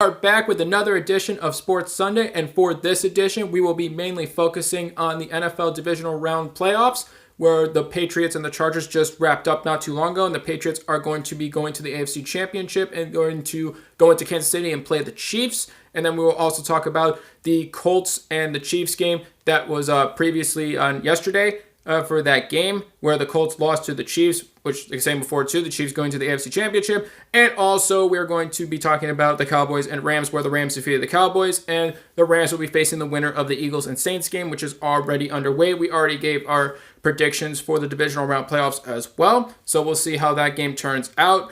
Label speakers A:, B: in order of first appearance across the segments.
A: Are back with another edition of Sports Sunday, and for this edition, we will be mainly focusing on the NFL Divisional Round playoffs, where the Patriots and the Chargers just wrapped up not too long ago, and the Patriots are going to be going to the AFC Championship and going to go into Kansas City and play the Chiefs. And then we will also talk about the Colts and the Chiefs game that was previously on yesterday for that game, where the Colts lost to the Chiefs, which, like I was saying before, too, the Chiefs going to the AFC Championship. And also, we're going to be talking about the Cowboys and Rams, where the Rams defeated the Cowboys, and the Rams will be facing the winner of the Eagles and Saints game, which is already underway. We already gave our predictions for the divisional round playoffs as well, so we'll see how that game turns out.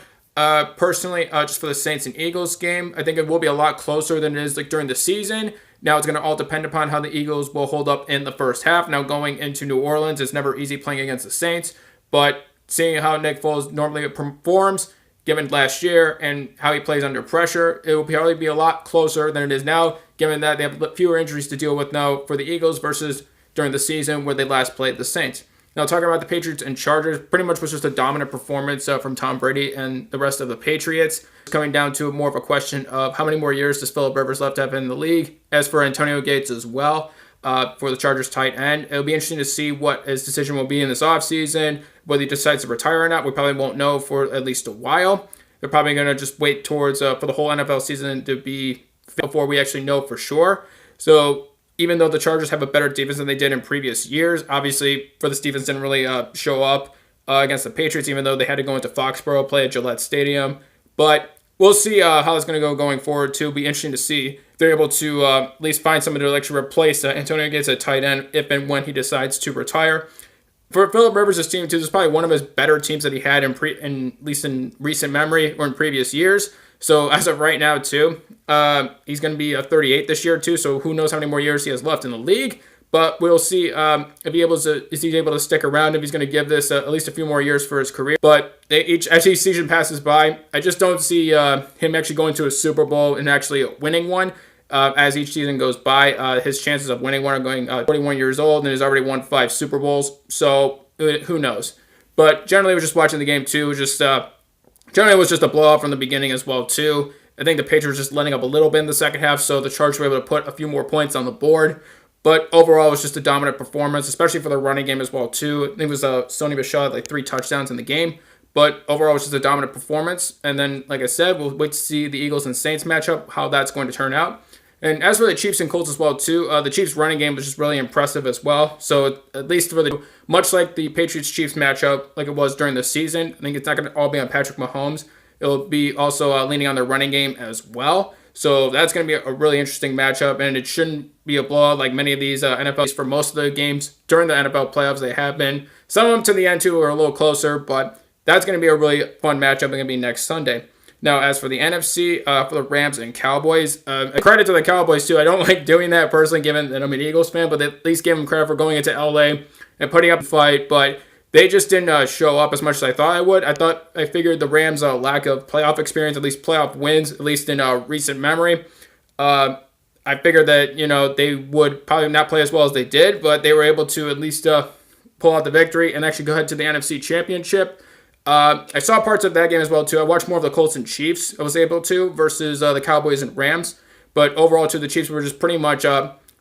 A: Personally, just for the Saints and Eagles game, I think it will be a lot closer than it is like during the season. Now, it's going to all depend upon how the Eagles will hold up in the first half. Now, going into New Orleans, it's never easy playing against the Saints, but seeing how Nick Foles normally performs, given last year, and how he plays under pressure, it will probably be a lot closer than it is now, given that they have fewer injuries to deal with now for the Eagles versus during the season where they last played the Saints. Now, talking about the Patriots and Chargers, pretty much was just a dominant performance from Tom Brady and the rest of the Patriots. It's coming down to more of a question of how many more years does Philip Rivers left to have in the league. As for Antonio Gates as well, for the Chargers tight end, it'll be interesting to see what his decision will be in this offseason, whether he decides to retire or not. We probably won't know for at least a while. They're probably going to just wait towards for the whole NFL season to be before we actually know for sure. So even though the Chargers have a better defense than they did in previous years, obviously for this defense didn't really show up against the Patriots, even though they had to go into Foxborough, play at Gillette Stadium. But we'll see how it's going to go going forward, too. It'll be interesting to see if they're able to at least find somebody to actually replace Antonio Gates at tight end if and when he decides to retire. For Philip Rivers' team, too, this is probably one of his better teams that he had at least in recent memory or in previous years. So as of right now, too, he's going to be 38 this year, too. So who knows how many more years he has left in the league. But we'll see if he's able to stick around, if he's going to give this at least a few more years for his career. But as each season passes by, I just don't see him actually going to a Super Bowl and actually winning one. As each season goes by, his chances of winning one are going 41 years old, and he's already won 5 Super Bowls. So who knows? But generally, we're just watching the game, too. Generally, it was just a blowout from the beginning as well, too. I think the Patriots were just letting up a little bit in the second half, so the Chargers were able to put a few more points on the board. But overall, it was just a dominant performance, especially for the running game as well, too. I think it was Sony Michel had like 3 touchdowns in the game. But overall, it was just a dominant performance. And then, like I said, we'll wait to see the Eagles and Saints matchup, how that's going to turn out. And as for the Chiefs and Colts as well, too, the Chiefs' running game was just really impressive as well. So at least for much like the Patriots-Chiefs matchup, like it was during the season, I think it's not going to all be on Patrick Mahomes. It'll be also leaning on their running game as well. So that's going to be a really interesting matchup, and it shouldn't be a blowout like many of these NFL for most of the games during the NFL playoffs. They have been. Some of them to the end, too, are a little closer, but that's going to be a really fun matchup. It's going to be next Sunday. Now, as for the NFC, for the Rams and Cowboys, credit to the Cowboys, too. I don't like doing that personally, given that I'm an Eagles fan, but at least give them credit for going into LA and putting up a fight. But they just didn't show up as much as I thought I would. I figured the Rams' lack of playoff experience, at least playoff wins, at least in recent memory. I figured that, they would probably not play as well as they did, but they were able to at least pull out the victory and actually go ahead to the NFC Championship. I saw parts of that game as well, too. I watched more of the Colts and Chiefs, I was able to, versus the Cowboys and Rams. But overall, too, the Chiefs were just pretty much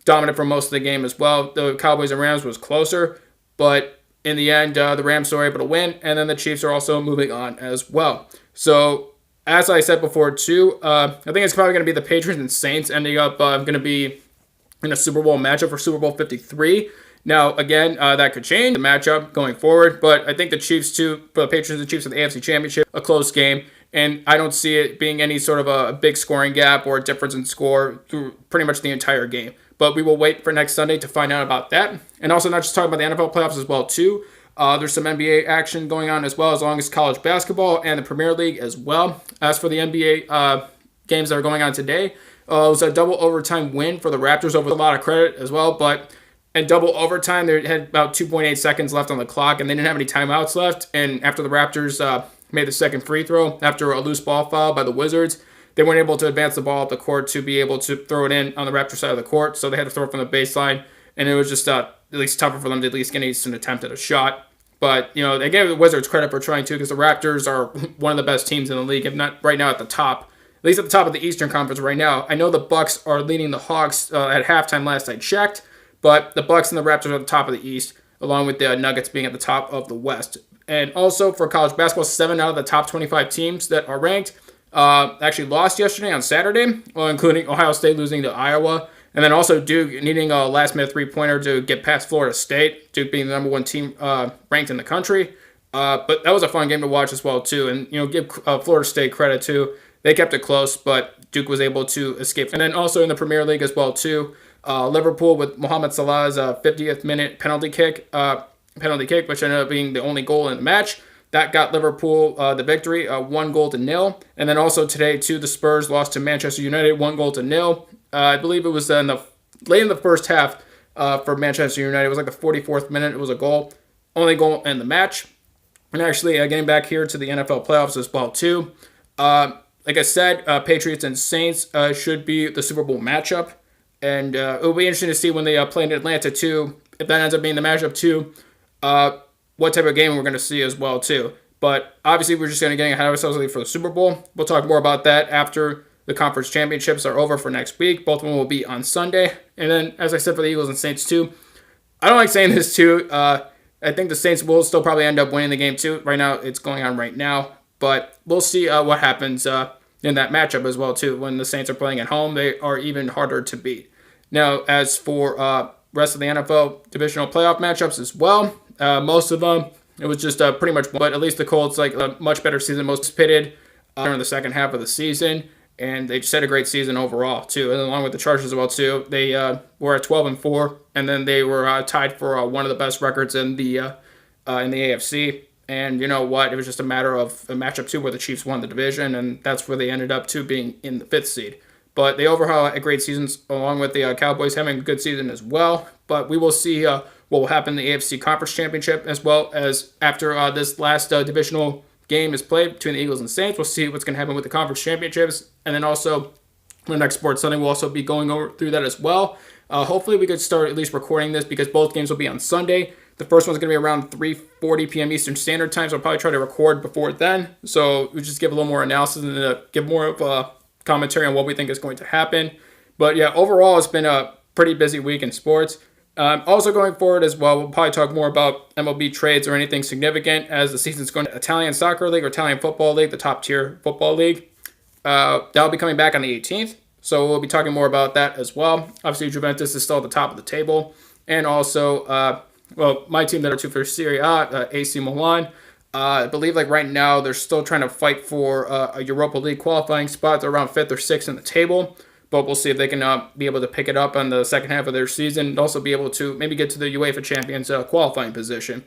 A: dominant for most of the game as well. The Cowboys and Rams was closer, but in the end, the Rams were able to win, and then the Chiefs are also moving on as well. So, as I said before, too, I think it's probably going to be the Patriots and Saints ending up going to be in a Super Bowl matchup for Super Bowl 53. Now, again, that could change the matchup going forward, but I think the Chiefs, too, for the Patriots and the Chiefs in the AFC Championship, a close game, and I don't see it being any sort of a big scoring gap or a difference in score through pretty much the entire game. But we will wait for next Sunday to find out about that. And also not just talking about the NFL playoffs as well, too. There's some NBA action going on as well, as long as college basketball and the Premier League as well. As for the NBA games that are going on today, it was a double overtime win for the Raptors over a lot of credit as well, but in double overtime, they had about 2.8 seconds left on the clock, and they didn't have any timeouts left. And after the Raptors made the second free throw, after a loose ball foul by the Wizards, they weren't able to advance the ball up the court to be able to throw it in on the Raptors side of the court, so they had to throw it from the baseline, and it was just at least tougher for them to at least get an attempt at a shot. But, they gave the Wizards credit for trying to, because the Raptors are one of the best teams in the league, if not right now at the top at least at the top of the Eastern Conference right now. I know the Bucks are leading the Hawks at halftime last I checked, but the Bucks and the Raptors are at the top of the East, along with the Nuggets being at the top of the West. And also for college basketball, 7 out of the top 25 teams that are ranked actually lost yesterday on Saturday, including Ohio State losing to Iowa. And then also Duke needing a last-minute three-pointer to get past Florida State. Duke being the number 1 team ranked in the country. But that was a fun game to watch as well, too. And, give Florida State credit, too. They kept it close, but Duke was able to escape. And then also in the Premier League as well, too. Liverpool with Mohamed Salah's 50th minute penalty kick, which ended up being the only goal in the match. That got Liverpool the victory, 1-0. And then also today, too, the Spurs lost to Manchester United, 1-0. I believe it was late in the first half for Manchester United. It was like the 44th minute. It was a goal. Only goal in the match. And actually, getting back here to the NFL playoffs as well, too. Like I said, Patriots and Saints should be the Super Bowl matchup. And it will be interesting to see when they play in Atlanta, too. If that ends up being the matchup, too. What type of game we're going to see as well, too. But obviously, we're just going to get ahead of ourselves for the Super Bowl. We'll talk more about that after the conference championships are over for next week. Both of them will be on Sunday. And then, as I said, for the Eagles and Saints, too. I don't like saying this, too. I think the Saints will still probably end up winning the game, too. Right now, it's going on right now. But we'll see what happens in that matchup as well, too. When the Saints are playing at home, they are even harder to beat. Now, as for rest of the NFL divisional playoff matchups as well, most of them, it was just pretty much, but at least the Colts, like a much better season, most pitted during the second half of the season, and they just had a great season overall, too. And along with the Chargers as well, too, they were at 12-4, and then they were tied for one of the best records in the AFC. And you know what? It was just a matter of a matchup, too, where the Chiefs won the division, and that's where they ended up, too, being in the 5th seed. But they overall had great seasons, along with the Cowboys having a good season as well. But we will see what will happen in the AFC Conference Championship, as well as after this last divisional game is played between the Eagles and Saints. We'll see what's going to happen with the Conference Championships. And then also, the next Sports Sunday, we'll also be going over through that as well. Hopefully, we could start at least recording this because both games will be on Sunday. The first one's going to be around 3:40 p.m. Eastern Standard Time, so I'll probably try to record before then. So we just give a little more analysis and give more of a commentary on what we think is going to happen. But yeah, overall, it's been a pretty busy week in sports. Also going forward as well, we'll probably talk more about MLB trades or anything significant as the season's going to Italian Soccer League or Italian Football League, the top tier football league. That'll be coming back on the 18th. So we'll be talking more about that as well. Obviously, Juventus is still at the top of the table. And also, my team that are 2 for Serie A, AC Milan. I believe like right now they're still trying to fight for a Europa League qualifying spot. They're around 5th or 6th in the table. But we'll see if they can be able to pick it up on the second half of their season and also be able to maybe get to the UEFA Champions qualifying position.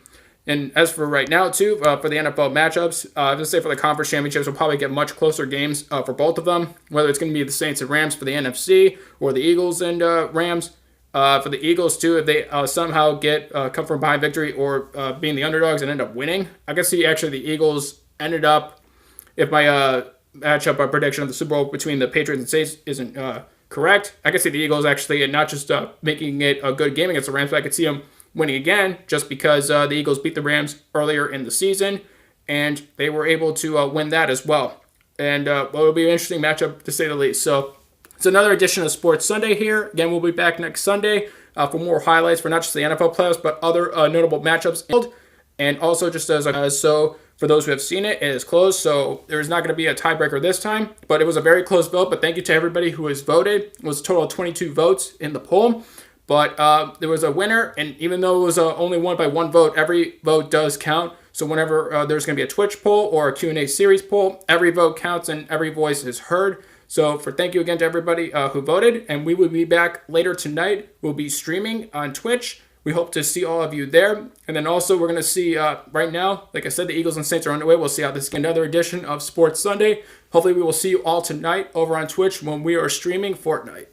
A: And as for right now, too, for the NFL matchups, let's say for the conference championships, we'll probably get much closer games for both of them, whether it's going to be the Saints and Rams for the NFC or the Eagles and Rams. For the Eagles, too, if they somehow come from behind victory or being the underdogs and end up winning, I can see actually the Eagles ended up, if my matchup prediction of the Super Bowl between the Patriots and Saints isn't correct, I could see the Eagles actually not just making it a good game against the Rams, but I could see them winning again just because the Eagles beat the Rams earlier in the season, and they were able to win that as well. And it'll be an interesting matchup to say the least. So it's another edition of Sports Sunday here. Again, we'll be back next Sunday for more highlights for not just the NFL playoffs, but other notable matchups. And also just so for those who have seen it, it is closed, so there is not going to be a tiebreaker this time. But it was a very close vote, but thank you to everybody who has voted. It was a total of 22 votes in the poll. But there was a winner, and even though it was only won by one vote, every vote does count. So whenever there's going to be a Twitch poll or a Q&A series poll, every vote counts and every voice is heard. So thank you again to everybody who voted, and we will be back later tonight. We'll be streaming on Twitch. We hope to see all of you there. And then also we're going to see right now, like I said, the Eagles and Saints are underway. We'll see how this is another edition of Sports Sunday. Hopefully we will see you all tonight over on Twitch when we are streaming Fortnite.